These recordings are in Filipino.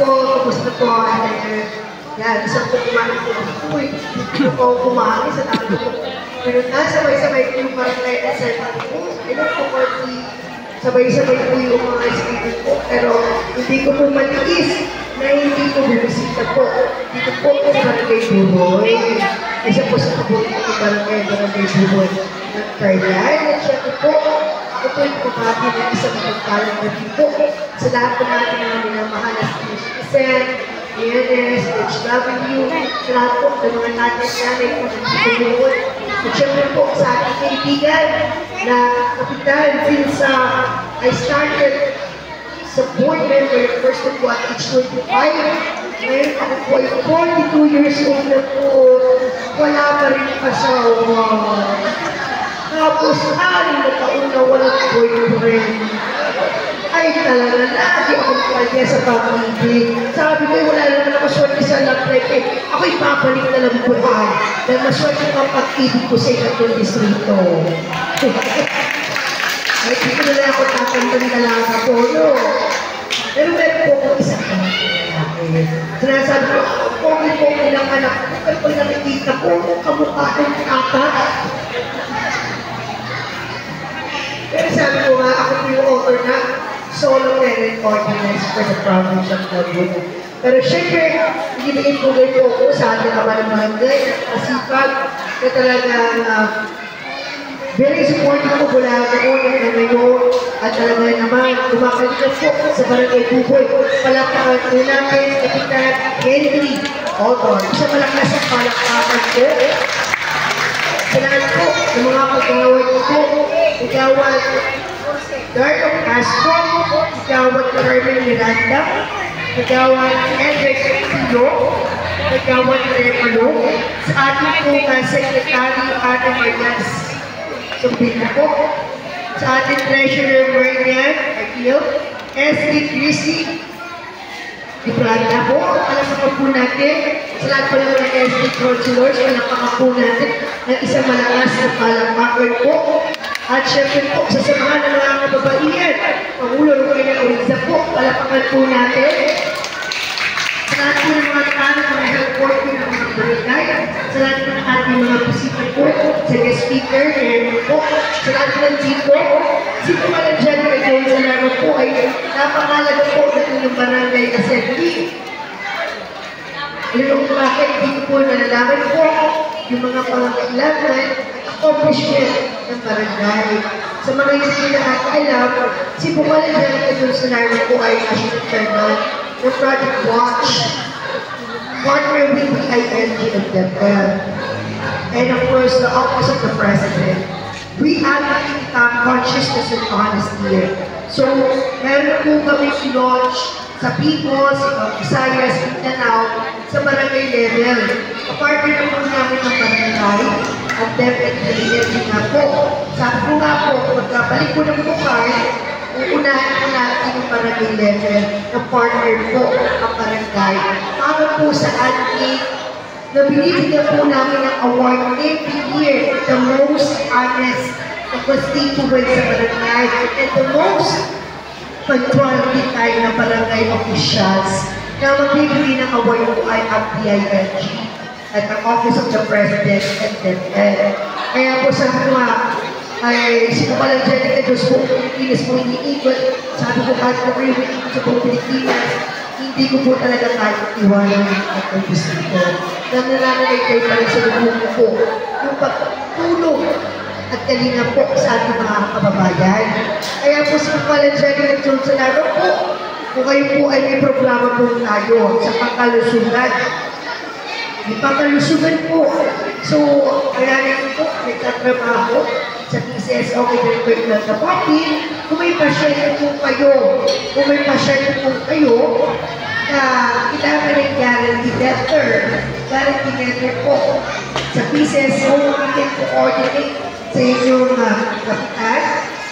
Kumusta po ate? Yan, isang po kumain po. Uy, hindi po kumain sa dami po. Pero sabay-sabay po yung barangay at center po. Ilan po po sabay-sabay po yung mga student po. Pero hindi ko po matiis na hindi ko bumisita po. Dito po po sa barangay Buboy. Isa po sa kabuti po barangay Buboy. Nag-Carlyle. At syempre po, ito po yung kumati ng isang magkalang na dito. Sa lahat po natin na minamahal na citizen, ANS, HW, sa lahat po ng mga natin namin po nandito doon. At syempre po sa ating kaibigan na kapitan since I started sa board member first of all at age 25. Ngayon ako po ay 42 years old na po. Wala pa rin asawa. Tapos aling na taon na walang boyfriend. Ay talaga na, di ako palya sa pag-ibig. Sabi ko, wala naman ako swerte sa love life eh. Ako'y papalik na lang buhay. Dahil maswerte ang pag-ibig ko sa ikatong distrito. Ay, dito na lang ako tatandang dalaga po, no? Pero meron po ako isang lalaki. Sinasabi ko, pogi-pogi ng anak ko. Pero pag nakikita ko, kamukha kong ata. Pero sabi ko nga, ako po yung author na solo parent ordinance for the province of Laguna. Pero syempre, ibigay po ganito ako sa ating naman ng barangay, kasipag, na talagang very supportive ko mula noon na ngayon, at talaga naman, kumakalit po sa barangay Buboy. Palakpakan po namin, Kapitan Henry Odor. Isa malakas ang palakpakan ko. Salamat po ng mga pagkawad ko, pagkawad Dardo Castro, pagkawad Carmen Miranda, pagkawad Edric Tilo, pagkawad Remalo, sa ating po Secretary Ate Marias Sumpina po, sa ating Treasurer Marian Akil, S.D. Crissy, di Prada po, palapaka po natin, sa lahat po ng mga SD Councilors, palapaka po natin ng isang malakas na palakpakan po. At syempre po, sa samahan ng mga kababaihan, Pangulo Rowena Oriza po, palapakan po natin. Sa lahat po ng mga tanong, mga health board po ng mga barangay, sa lahat po ng ating mga bisita po, sa guest speaker, kaya po, sa lahat po ng dito, si Kumalan dyan kay John Salamo po ay napakalaga po ng barangay assembly. Alam mo bakit, dito po nalalaman po yung mga pangangailangan accomplishment ng barangay. Sa mga hindi nakakaalam, si Kumalan dyan kay John Salamo po ay national chairman ng Project Watch, partner with the ING and DepEd, and of course the Office of the President. We advocate consciousness and honesty. So, meron po kami launch sa Peoples, Visayas, Mindanao, sa barangay level. Kapartner na po namin ng barangay at definitely nga po. Sabi ko nga po, pagkabalik ko ng bukay, uunahin po natin yung barangay level na partner po ang barangay. Para po sa ating na binibigyan po namin ng award every year, the most honest na constituent sa barangay and the most punctuality tayo na barangay officials na magbibigay ng award po ay ang PING at ang Office of the President and DepEd. Kaya po sabi ko nga, ay si Kumalan Jenica Diyos po, Pilipinas po iniikot, sabi ko kahit na kayo iniikot sa buong Pilipinas, hindi ko po talaga kahit iwanan at ang gusto ko. Nang nananagay kayo pa rin sa lubong ko po, yung pagtulong at kalina po sa ating mga kababayan. Kaya po si Kumalan Jenica Diyos Salaro po, kung kayo po ay may programa po tayo sa pangkalusugan. May pangkalusugan po. So, kaya rin po, may katrabaho sa PCSO kay Director Ilan Kapapin, kung may pasyente po kayo, na kailangan rin guarantee letter po sa PCSO, we can coordinate sa inyong kapitan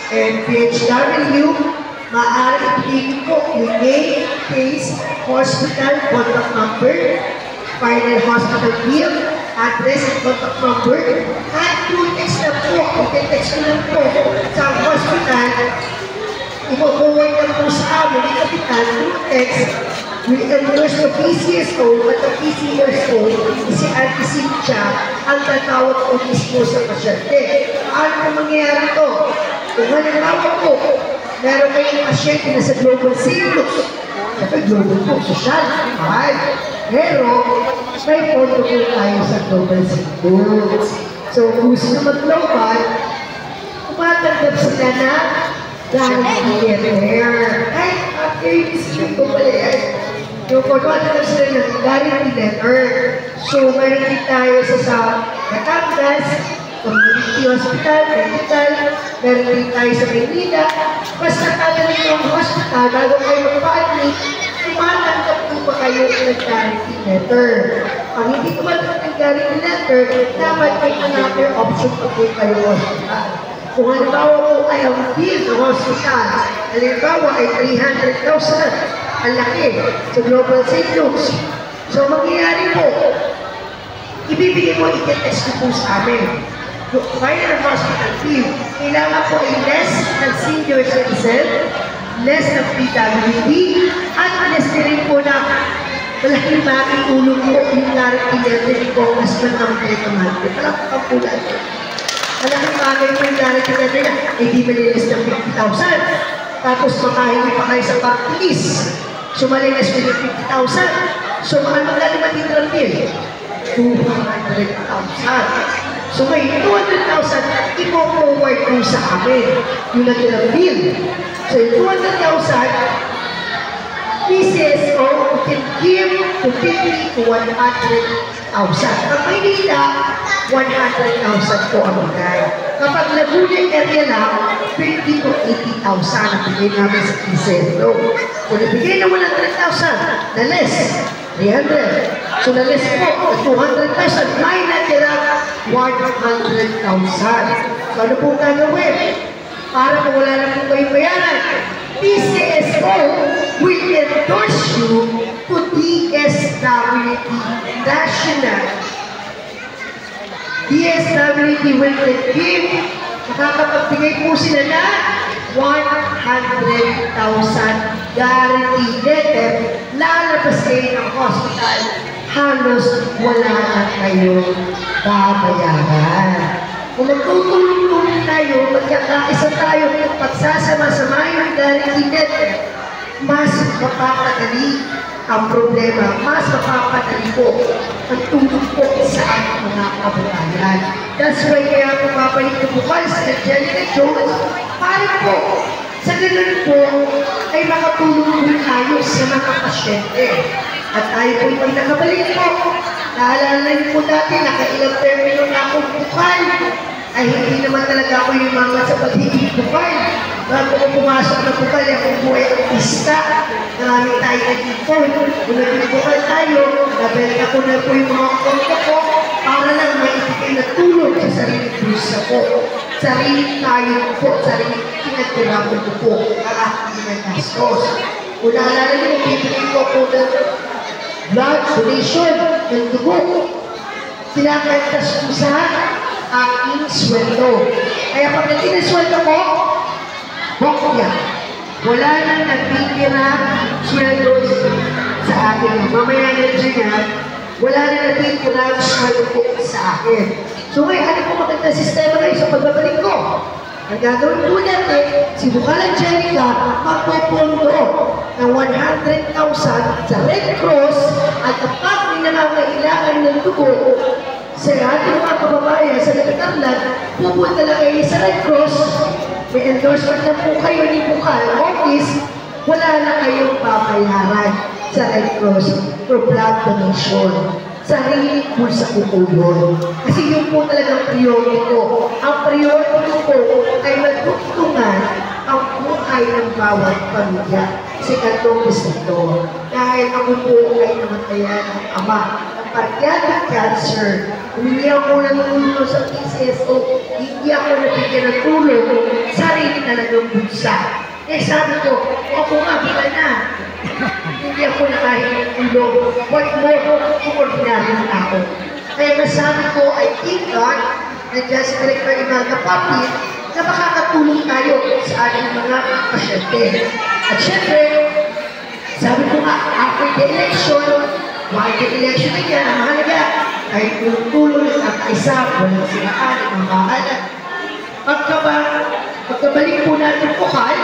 and PHW, maaari ibigay po yung name, case, hospital, contact number, final hospital bill, address and contact number, at through text na po, i-text na po sa hospital, ipo-forward na po sa amin, yung kapitan, through text, We endorse the PCSO, but the PCSO, si Auntie Cynthia, ang tatawag ko mismo sa pasyente. Ano na mangyayari to? Kung halimbawa po, meron kayong pasyente na sa Global Signals, sa Global po, social, mahal. Pero, may pondo po tayo sa Global Signals. So, gusto na mag-global, tumatanggap sila na guarantee letter. Ay, after yung isipin ko pala yan. Yung tumatanggap sila ng guarantee letter. So, meron din tayo sa Batangas, Community Hospital, Medical, meron din tayo sa Maynila. Basta tayo rin yung hospital, bago kayo magpa-admit, tumatanggap po ba kayo ng guarantee letter. Ang hindi tumatanggap ng guarantee letter, dapat may another option pa po kayo hospital. Kung halimbawa po ay ang bill ng hospital, halimbawa ay 300,000, ang laki sa Global St. Luke's. So, mangyayari po, ibibigay mo, i-test po sa amin. Yung final hospital bill, kailangan po ay less ng senior citizen, less ng PWD, at less na rin po na malaking bakit ulong po yung guarantee letter ni Congressman ng Petamante. Palakpakan po natin. Malaking bagay po yung guarantee letter na hindi malinis ng 50,000. Tapos makahingi pa kayo sa party list. So malinis po yung 50,000. So mahal magkano matitira bill? 200,000. So may 200,000, ipo-forward po sa amin yung natirang bill. So yung 200,000, PCSO can give to 50 to 100,000. Ang Maynila, 100,000 po ang magay. Kapag Laguna area lang, 50 to 80,000 ang bigay namin sa PCSO. Kung nabigay na 100,000, na less, 300. So na less po, 200,000, may natira 100,000. So ano po gagawin? Para kung wala na po kayong bayaran, PCSO will endorse you to DSWD National. DSWD will give, makakapagbigay po sila na 100,000 guarantee letter, lalabas kayo ng hospital, halos wala na kayong babayaran. Kung magtutulong-tulong tayo, magkakaisa tayo, pagsasama-sama yung guarantee letter, mas mapapadali ang problema, mas mapapadali po ang tulong po sa ating mga kababayan. That's why kaya pumapalik ko bukal sa Angelica Jones, para po, sa ganun po, ay makatulong po tayo sa mga pasyente. At tayo po yung nakabalik po. Naalala niyo po dati, nakailang termino na akong bukal. Ay hindi naman talaga ako yung mga sa pagiging bukal. Bago ko pumasok na bukal, ako po ay artista. Marami tayo nag-ipon. Kung nag-bukal tayo, nabenta ko na po yung mga konto ko para lang maibigay na tulong sa sarili bulsa ko. Sarili tayo po, sarili pinagtirapan ko po ang aking ginastos. Kung naalala niyo, bibigay ko po ng blood donation ng dugo. Pinakantas ko sa aking sweldo. Kaya pag natin ang sweldo ko, bokya. Wala nang nagtitira sweldo sa akin. Mamaya na siya, wala nang nagtitira sweldo po sa akin. So may ano po magandang sistema kayo sa pagbabalik ko. Ang gagawin po natin, si Bukal Angelica magpupundo ng 100,000 sa Red Cross at kapag may nangangailangan ng dugo sa ating mga kababayan sa Nagatarlan, pupunta lang kayo sa Red Cross, may endorsement na po kayo ni Bukal Office, wala na kayong papayaran sa Red Cross for blood donation. Sarili po sa kukulon. Kasi yun po talagang priority ko. Ang priority ko ay magtutulungan ang buhay ng bawat pamilya sa kantong distrito. Dahil ako po ay namatayan ng ama ng pancreatic cancer. Hindi ako nanunulong sa PCSO, hindi ako nabigyan ng tulong, sarili talagang bulsa. Eh sabi ko, ako nga, baka na. Hindi ako nakahingi tulong. What more kung ordinary na ako. Kaya masabi ko, I thank God na just Director Imelda Papi na makakatulong tayo sa ating mga pasyente. At syempre, Sabi ko nga, after the election na yan, ang mahalaga ay tulong at isa, walang siraan, ang maalat. Pagkabalik po natin bukal,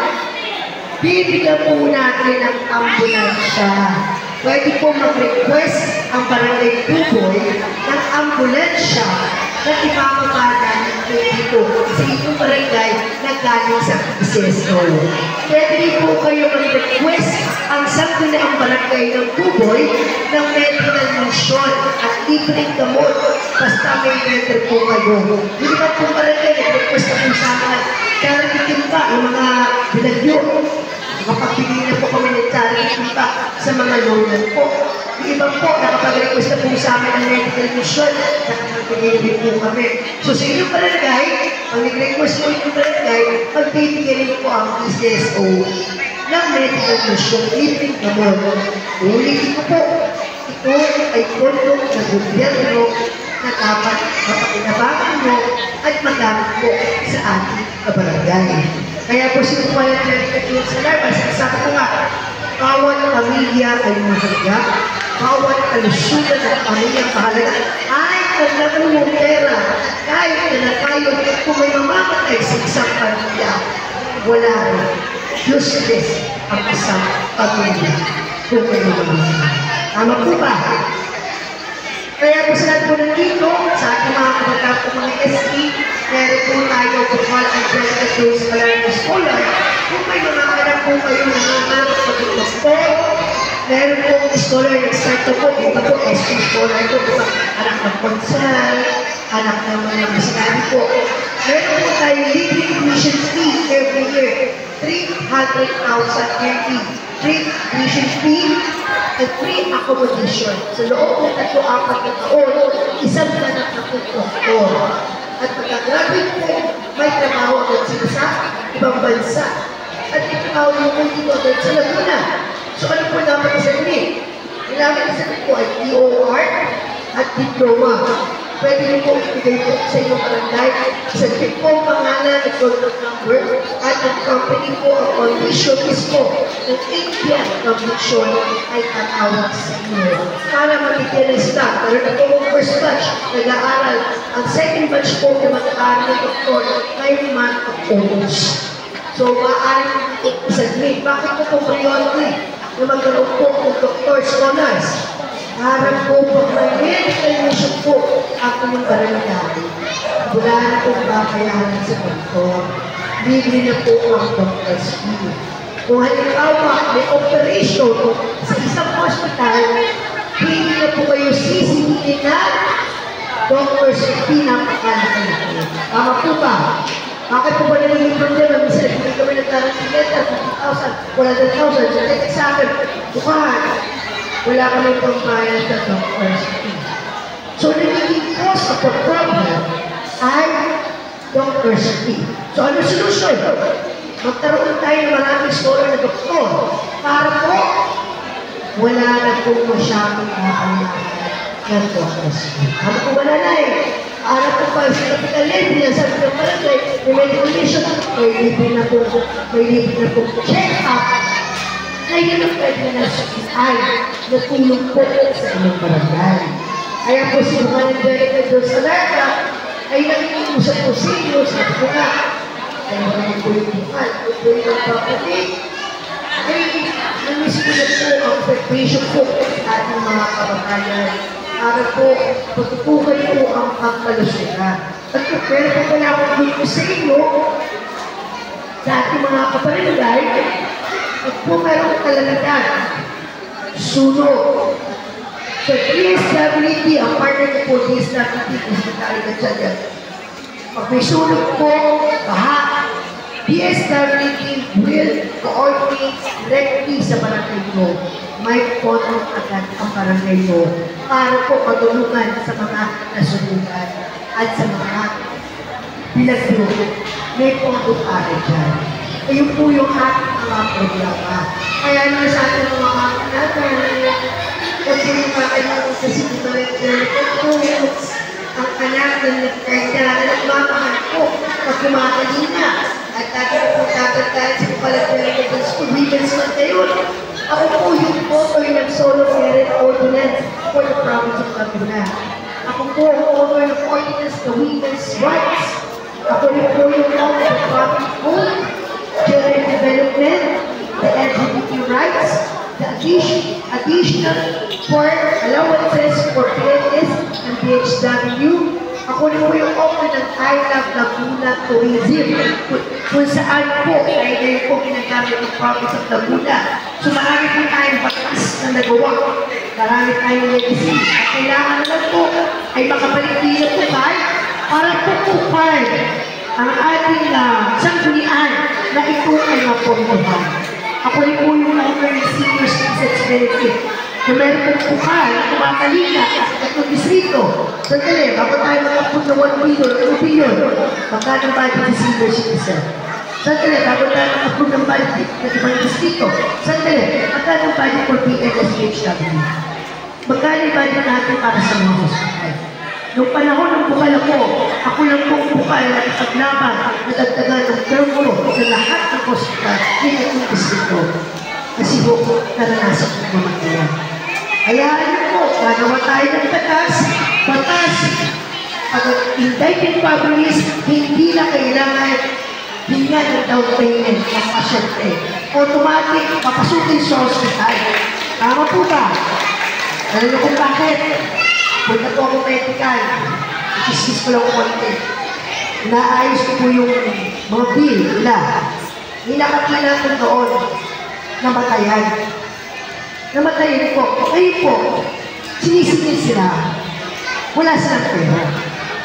bibigyan po natin ng ambulansya. Pwede po mag-request ang barangay Tuboy ng ambulansya na ipapabada dito sa inyong barangay na galing sa PCSO. Pwede rin po kayo mag-request ang sangguniang barangay ng Tuboy ng medical mission at libreng gamot basta may letter po kayo. Hindi ba po barangay nag-request na po sa akin kaya nagtitimba yung mga binagyo. Makapagbigay na po kami ng charity pa sa mga loaner po. Yung iba po, nakapag-request na po sa amin ng medical mission, nakapagbigay rin po kami. So sa inyong barangay, ang nag-request po inyong barangay, magbibigay rin po ang PCSO ng medical mission, libreng gamot. Ulitin ko po, ito ay kondom na gobyerno na dapat mapakinabangan mo at magamit po sa ating barangay. Kaya po sinupalan natin yung sa labas, sabi ko nga, bawat pamilya ay mahalaga, bawat kalusugan at pamilya mahalaga, kahit na naman pera, kahit na tayo, kung may mamamatay sa isang pamilya, wala rin. Useless ang isang pamilya kung may mamamatay. Tama po ba? Kaya po sila po nandito sa ating mga kabataan po mga SE, meron po tayo bukal ang Jessica Jones Alarm Scholar. Kung may mga anak po kayo na naman pag-doktor, meron po ang scholar nag-start po, dito po SE scholar po, diba? Anak ng konsal, anak ng mga masinabi po. Meron po tayo libre tuition fee every year, 300,000 yearly. Free tuition fee and free accommodation. Sa loob ng 3-4 na taon, isang ganap na po doktor. At pagka-graduate po, may trabaho agad sila sa ibang bansa. At ikaw yung dito agad sa Laguna. So ano po dapat isagunin? Kailangan isagunin po ay DOR at diploma. Pwede niyo po ibigay po sa inyong barangay. Isagpit po ang pangalan at contact number at ang company po ang condition mismo ng Indian conviction ay tatawag sa inyo. Para mabigyan ng staff, pero na po ang first batch nag-aaral. Ang second batch po na mag-aaral ng doktor ay month of August. So, maaari po isagpit. Bakit po po priority na magkaroon po ng doctor scholars? Para po pag-medical mission po ang inyong barangay. Wala na po bakayanan sa doktor. Libre na po ang doctor's fee. Kung halimbawa may operation sa isang hospital, hindi na po kayo sisingin na doctor's fee na pakalaki. Tama po ba? Bakit po ba naging problema? Minsan, hindi kami nagkaroon letter, 50,000, 100,000, sa sa akin, bukahan. Wala kami pambayad sa doctor's fee. So, nagiging cause of the problem ay doctor's fee. So, ano solusyon? Magkaroon tayo ng maraming scholar na doktor para po wala na po masyadong kakalaman ng doctor's fee. Ano po wala na eh? Ano po pa sa capital level, sabi ng barangay, may medical mission, may libre na po check-up. Ngayon ang pwede na sa ay natulong po sa inyong barangay. Kaya po si Manang Jerica doon sa Larga ay nakikiusap po sa inyo sa ito nga. Ay naman po yung bukal, po yung property. Ay namiss ko na po ang preparation po sa ating mga kababayan. Para po pagtutukan po ang pagkalusugan. At pero po pala ako dito sa inyo sa ating mga kabarangay. At kung mayroong kalalagan, sunod. So, DSWD, ang partner ko po, DSWD, hospital na dyan. Pag may sunod po, baha, DSWD will coordinate directly sa barangay mo. May contact agad ang barangay mo para po matulungan sa mga nasunugan at sa mga pinagduro. May contact agad dyan. Ayun po yung ating mga programa. Kaya naman sa ating mga anak, kasi yung mga kailangan sa sinimalager, ang anak na nagmamahal po pag kumakalina. At dati po tatagtaan sa palagay ng school, women's month na yun. Ako po yung the women's rights. Ako rin po yung law of the public good, children development, the LGBT rights, the additional for allowances for PNS and PHW. Ako rin po yung offer ng I Love Laguna Tourism, kung saan po ay ngayon po ginagamit ng province of Laguna. So marami po tayong batas na nagawa, marami tayong legacy. At kailangan naman po ay makabalik din po tayo para pupukay ang ating sanggunian na ito ay mapuntuhan. Ako rin po yung offer ng senior citizens benefit. Kung meron pong bukal, kumakalina, at ng distrito, sandali, bago tayo makapun ng 1 billion, 2 billion, magkano budget ng senior citizen? Sandali, bago tayo makapun ng budget ng ibang distrito, sandali, magkano budget for PNSHW? Magkano yung budget natin para sa mga hospital? Noong panahon ng bukal ako lang pong bukal na ipaglaban na dagdagan ng termo sa lahat ng hospital ng itong distrito. Kasi po, naranasan ko mamatayan. Kaya po, gagawa tayo ng batas, pag indicted families, hindi na kailangan hinga ng down payment ng pasyente. Automatic, papasukin sa hospital. Tama po ba? Alam niyo kung bakit? Punta po ako medical. Ikisis ko lang konti. Naayos ko po yung mga bill nila. Hinakatila ko doon. Namatayan. Namatayan po. Ngayon po, sinisingil sila. Wala silang pera.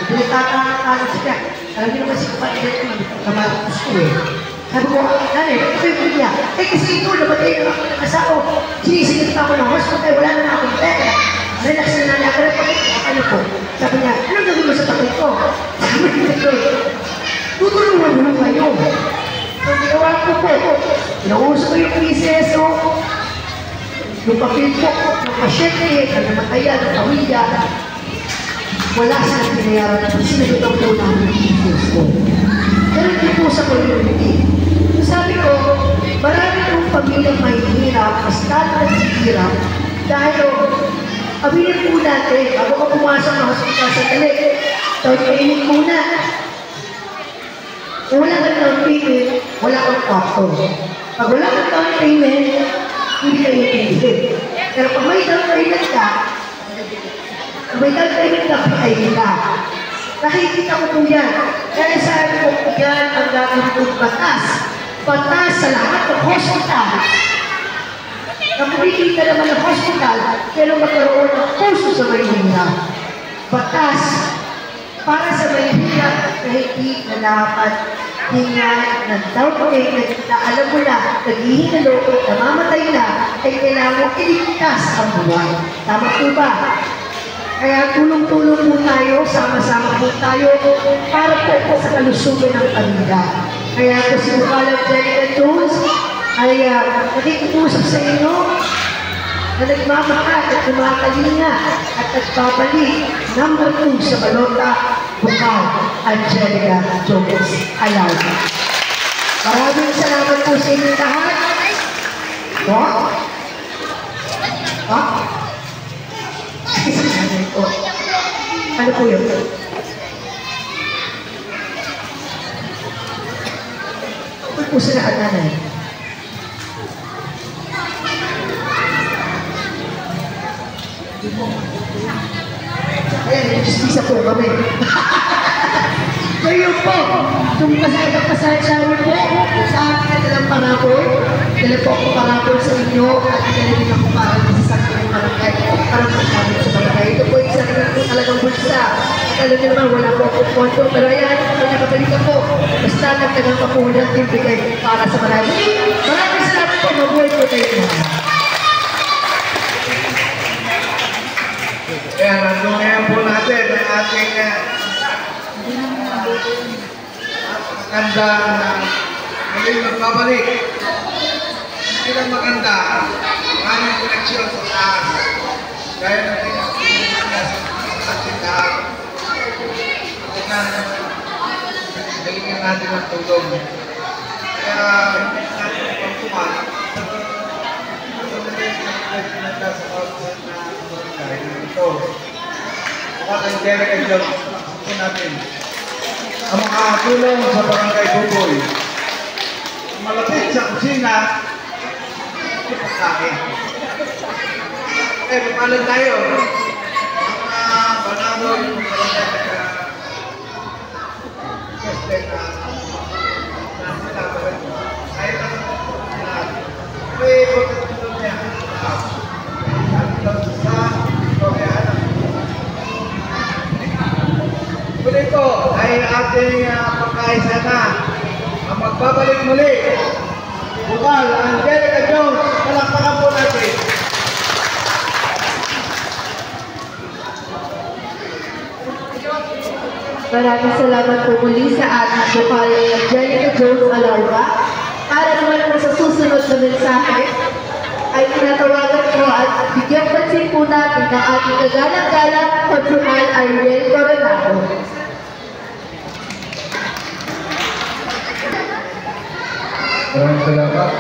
Pinagtatangan sila. Alam niyo naman si kapatid ko, kamalas ko eh. Sabi ko, nanay, ito yung niya. Kasi ito, namatay na ako ng asawa. Sinisingil pa ako ng hospital, wala na akong pera. Relax na nanay, ako rin ano po. Sabi niya, anong gawin mo sa kapatid ko? Sabi niya, tutulungan mo lang kayo. So, ginawa ko po. Nauso ko yung PCSO. Yung papel po, yung pasyente, ang namatayan, ang kawiya. Wala silang pinayaran. Sinagutan po namin yung PCSO. Pero hindi po sa community. So, sabi ko, marami kong pamilyang may hirap, mas lalo naghihirap, dahil aminin po natin, bago ka pumasok ng hospital sa tali, down payment muna. Kung wala kang down payment, wala kang kwarto. Pag wala kang down payment, hindi kayo payment. Pero pag may down payment ka, PID ka. Nakikita ko po yan. Kaya sabi ko po yan ang gagawin kong batas. Batas sa lahat ng hospital. Nakikita naman ng hospital, pero magkaroon ng puso sa Maynila. Batas para sa Maynila na hindi na dapat hinga ng down payment na alam mo na, naghihingalo, namamatay na, ay kailangan iligtas ang buhay. Tama po ba? Kaya tulong-tulong po tayo, sama-sama po tayo para po sa kalusugan ng pamilya. Kaya po si Bukalang Jenny Jones ay nakikitusap sa inyo na nagmamahal at kumakalinga at nagbabalik number 2 sa balota, Bukal Angelica Jones Alaga. Maraming salamat po sa inyo lahat. Ano po yun? Ano po sila ang nanay? Ayan, justisa po kami. So yun po, itong pasasyawi po sa akin na dalang parapol. Dala po ako parapol sa inyo at dala din ako para sa sakit ng barangay para masyari sa barangay. Ito po yung sarili ko talagang bulsa. Alam niyo naman, wala po akong konto. Pero ayan, kung nakabalikan po, basta nagtagang papunan din bigay para sa barangay. Maraming salamat po, mabuhay po tayo naman. Kaya nandun ngayon po natin ang ating maganda na muling magbabalik. Hindi lang maganda, maraming koneksyon sa taas. Kaya natin ang pinipilas sa ating lahat. Galingan natin ang tulong. Kaya hindi natin pagkuman. Ito. Bukalang Angelica Jones. po natin ang mga tulong sa Barangay Buboy. Malapit sa kusina, pagkain. Papalan tayo. Mga banangon, ito ay ating pagkaisa na ang magbabalik muli. Bukal, Angelica Jones, palakpakan po natin. Maraming salamat po muli sa ating bukal Angelica Jones Alarma. Para naman po sa susunod na mensahe, ay tinatawagan po at bigyan pansin po natin ng ating kagalang-galang Konsumal Ariel Coronado. Maraming salamat.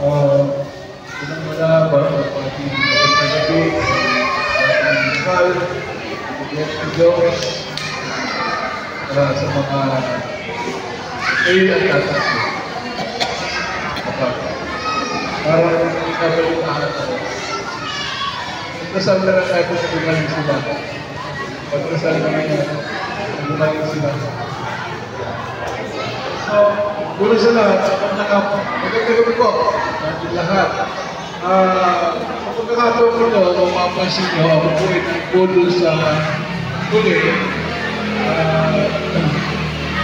Unang-una ba ang ating pagkagabi, ating mahal, ating Diyos, para sa mga at atas. Para ikabalitaan ako. Nagdasal na lang tayo sa gumaling sila. Pagdasal namin na gumaling sila. So, una sa lahat, magandang gabi po natin lahat. Sa pagkakataon ko ito, kung mapansin nyo, ako po ay nagpulo sa huli.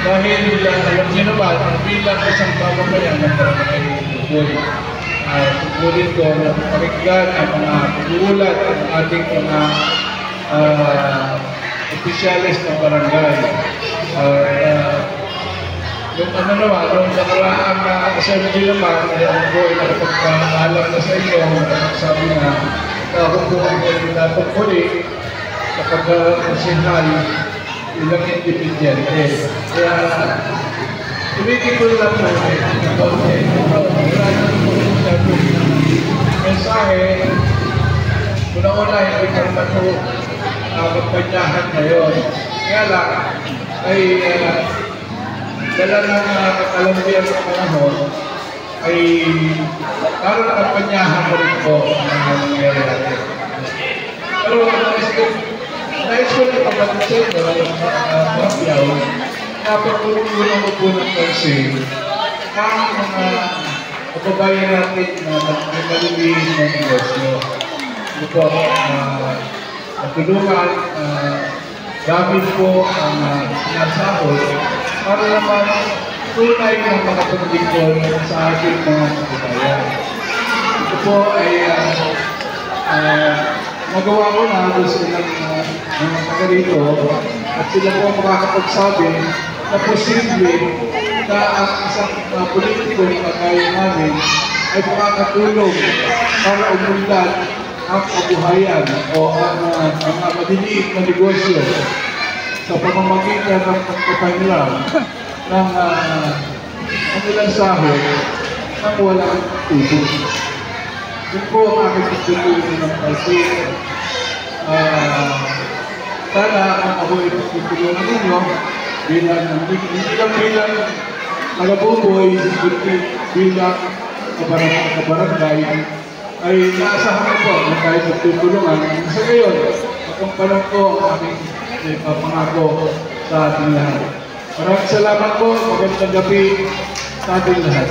Dahil alam niyo naman, bilang isang bababayan na barangay Buboy, tungkulin ko na pakinggan ang mga pag-uulat ng ating mga opisyalis ng barangay. Yung ano naman, yung nakaraang assembly naman, ang boy na nakapagpaalam na sa inyo, sabi na, ako po ay dapat muli sa pagkasinhay ilang independente. Kaya, tumitigil lang po mensahe, una-una, hindi ka naman po magpanyahan ngayon. Kaya lang, ay dala ng kalambian sa panahon ay parang nakapanyahan mo rin po ang nangyayari. Pero nais ko rin kapatid sa inyo, mga piyaw, napagpulungan mo po ng pansin ang mga kababayan natin na malilihin ng negosyo. Ito po, natulungan, gamit po ang sinasahod para naman tunay na makapagdikon sa ating mga kababayan. Ito po ay magawa ko na gusto ng mga taga rito at sila po makakapagsabi na posible na ang isang politiko na kaya namin ay makakatulong para umunlad ang kabuhayan o ang mga maliliit na negosyo sa pamamagitan ng pagpapangilan ng kanilang sahod ng walang tutulong. Yun po ang aking pagtutulong ng pansin. Sana ang ako ay pagtutulungan ninyo bilang hindi lang bilang nagabuboy, bilang kabarangay ay naasahan ko po na tayo pagtutulungan. Sa ngayon, makumpalan ko ang aking pangako sa ating lahat. Maraming salamat po. Magandang gabi sa ating lahat.